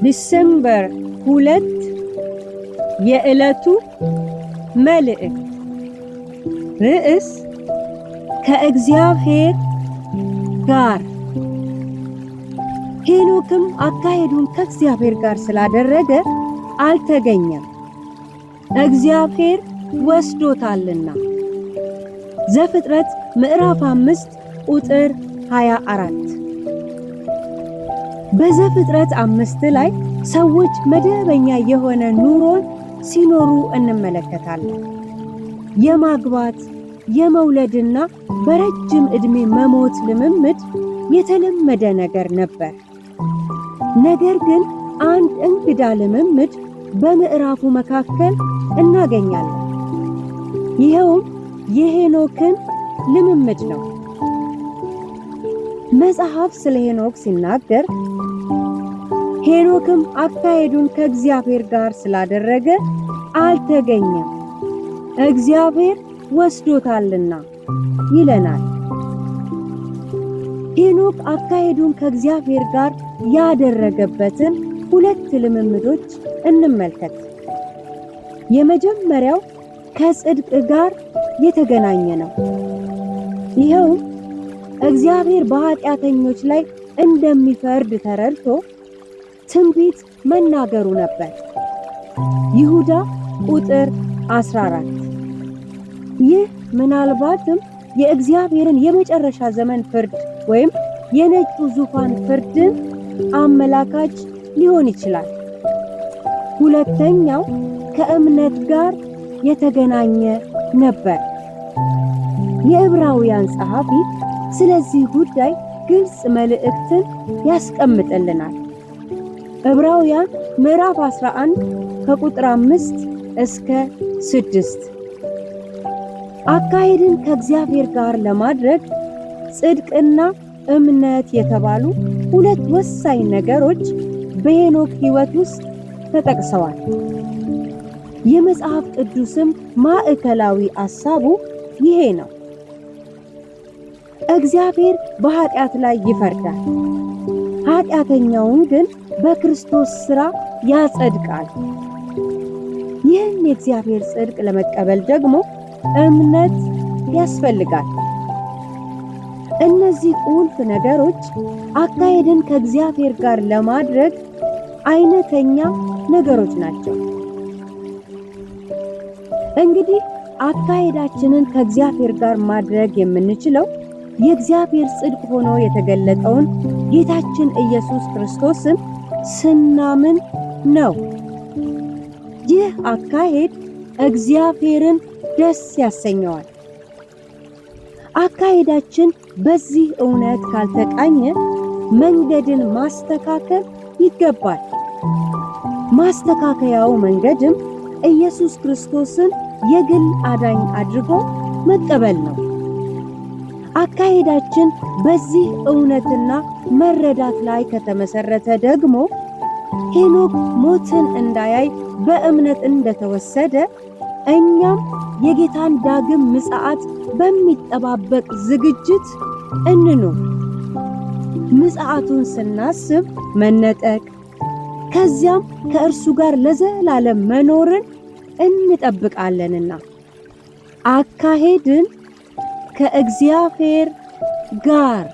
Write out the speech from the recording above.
ዲሴምበር 2 የዕለቱ መልእክት ርዕስ ከእግዚአብሔር ጋር። ሄኖክም አካሄዱን ከእግዚአብሔር ጋር ስላደረገ አልተገኘም፣ እግዚአብሔር ወስዶታልና። ዘፍጥረት ምዕራፍ 5 ቁጥር 24። በዘፍጥረት 5 ላይ ሰዎች መደበኛ የሆነ ኑሮን ሲኖሩ እንመለከታለን። የማግባት የመውለድና በረጅም ዕድሜ መሞት ልምምድ የተለመደ ነገር ነበር። ነገር ግን አንድ እንግዳ ልምምድ በምዕራፉ መካከል እናገኛለን። ይኸውም የሄኖክን ልምምድ ነው። መጽሐፍ ስለ ሄኖክ ሲናገር ሄኖክም አካሄዱን ከእግዚአብሔር ጋር ስላደረገ አልተገኘም፣ እግዚአብሔር ወስዶታልና ይለናል። ሄኖክ አካሄዱን ከእግዚአብሔር ጋር ያደረገበትን ሁለት ልምምዶች እንመልከት። የመጀመሪያው ከጽድቅ ጋር የተገናኘ ነው። ይኸው እግዚአብሔር በኃጢአተኞች ላይ እንደሚፈርድ ተረድቶ ትንቢት መናገሩ ነበር። ይሁዳ ቁጥር 14። ይህ ምናልባትም የእግዚአብሔርን የመጨረሻ ዘመን ፍርድ ወይም የነጩ ዙፋን ፍርድን አመላካች ሊሆን ይችላል። ሁለተኛው ከእምነት ጋር የተገናኘ ነበር። የዕብራውያን ጸሐፊ ስለዚህ ጉዳይ ግልጽ መልእክትን ያስቀምጥልናል። ዕብራውያን ምዕራፍ 11 ከቁጥር 5 እስከ 6። አካሄድን ከእግዚአብሔር ጋር ለማድረግ ጽድቅና እምነት የተባሉ ሁለት ወሳኝ ነገሮች በሄኖክ ሕይወት ውስጥ ተጠቅሰዋል። የመጽሐፍ ቅዱስም ማዕከላዊ ሐሳቡ ይሄ ነው። እግዚአብሔር በኃጢአት ላይ ይፈርዳል፣ ኃጢአተኛውን ግን በክርስቶስ ሥራ ያጸድቃል። ይህን የእግዚአብሔር ጽድቅ ለመቀበል ደግሞ እምነት ያስፈልጋል። እነዚህ ቁልፍ ነገሮች አካሄድን ከእግዚአብሔር ጋር ለማድረግ አይነተኛ ነገሮች ናቸው። እንግዲህ አካሄዳችንን ከእግዚአብሔር ጋር ማድረግ የምንችለው የእግዚአብሔር ጽድቅ ሆኖ የተገለጠውን ጌታችን ኢየሱስ ክርስቶስን ስናምን ነው። ይህ አካሄድ እግዚአብሔርን ደስ ያሰኘዋል። አካሄዳችን በዚህ እውነት ካልተቃኘ መንገድን ማስተካከል ይገባል። ማስተካከያው መንገድም ኢየሱስ ክርስቶስን የግል አዳኝ አድርጎ መቀበል ነው። አካሄዳችን በዚህ እውነትና መረዳት ላይ ከተመሰረተ ደግሞ ሄኖክ ሞትን እንዳያይ በእምነት እንደተወሰደ እኛም የጌታን ዳግም ምጽአት በሚጠባበቅ ዝግጅት እንኑር። ምጽአቱን ስናስብ መነጠቅ፣ ከዚያም ከእርሱ ጋር ለዘላለም መኖርን እንጠብቃለንና አካሄድን ከእግዚአብሔር ጋር